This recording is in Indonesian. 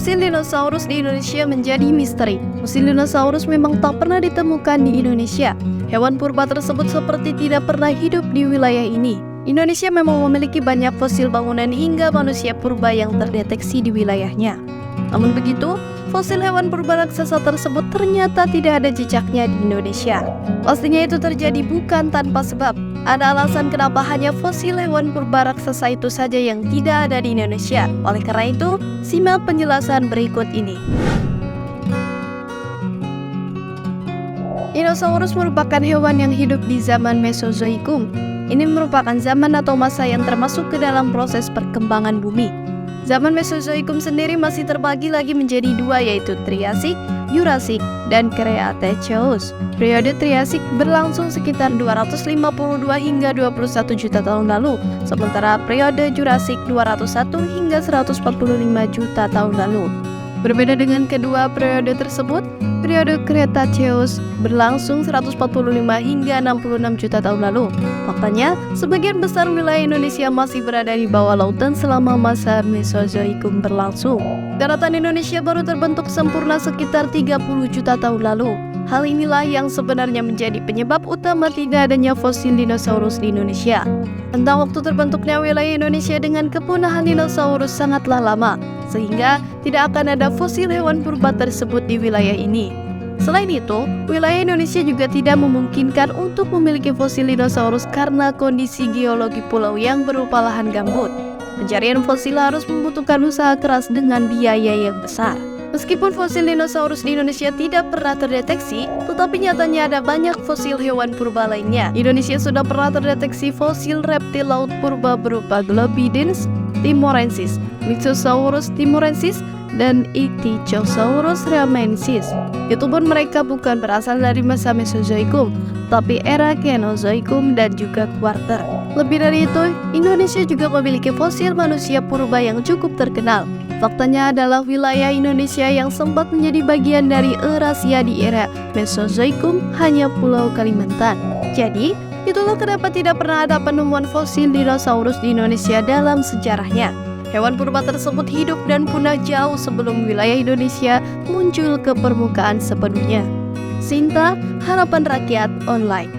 Fosil dinosaurus di Indonesia menjadi misteri. Fosil dinosaurus memang tak pernah ditemukan di Indonesia. Hewan purba tersebut seperti tidak pernah hidup di wilayah ini. Indonesia memang memiliki banyak fosil bangunan hingga manusia purba yang terdeteksi di wilayahnya. Namun begitu, fosil hewan purba raksasa tersebut ternyata tidak ada jejaknya di Indonesia. Pastinya itu terjadi bukan tanpa sebab. Ada alasan kenapa hanya fosil hewan purba raksasa itu saja yang tidak ada di Indonesia. Oleh karena itu, simak penjelasan berikut ini. Dinosaurus merupakan hewan yang hidup di zaman Mesozoikum. Ini merupakan zaman atau masa yang termasuk ke dalam proses perkembangan bumi. Zaman Mesozoikum sendiri masih terbagi lagi menjadi dua, yaitu Triasik, Jurasik, dan Cretaceous. Periode Triasik berlangsung sekitar 252 hingga 21 juta tahun lalu, sementara periode Jurasik 201 hingga 145 juta tahun lalu. Berbeda dengan kedua periode tersebut, periode Cretaceous berlangsung 145 hingga 66 juta tahun lalu. Faktanya, sebagian besar wilayah Indonesia masih berada di bawah lautan selama masa Mesozoikum berlangsung. Daratan Indonesia baru terbentuk sempurna sekitar 30 juta tahun lalu. Hal inilah yang sebenarnya menjadi penyebab utama tidak adanya fosil dinosaurus di Indonesia. Tentang waktu terbentuknya wilayah Indonesia dengan kepunahan dinosaurus sangatlah lama, sehingga tidak akan ada fosil hewan purba tersebut di wilayah ini. Selain itu, wilayah Indonesia juga tidak memungkinkan untuk memiliki fosil dinosaurus karena kondisi geologi pulau yang berupa lahan gambut. Pencarian fosil harus membutuhkan usaha keras dengan biaya yang besar. Meskipun fosil dinosaurus di Indonesia tidak pernah terdeteksi, tetapi nyatanya ada banyak fosil hewan purba lainnya. Di Indonesia sudah pernah terdeteksi fosil reptil laut purba berupa Globidens timorensis, Myxosaurus timorensis, dan Ichthyosaurus ramensis. Itu pun mereka bukan berasal dari masa Mesozoikum, tapi era Kenozoikum dan juga Quarter. Lebih dari itu, Indonesia juga memiliki fosil manusia purba yang cukup terkenal. Faktanya adalah wilayah Indonesia yang sempat menjadi bagian dari Eurasia di era Mesozoikum hanya Pulau Kalimantan. Jadi, itulah kenapa tidak pernah ada penemuan fosil dinosaurus di Indonesia dalam sejarahnya. Hewan purba tersebut hidup dan punah jauh sebelum wilayah Indonesia muncul ke permukaan sepenuhnya. Sinta, Harapan Rakyat Online.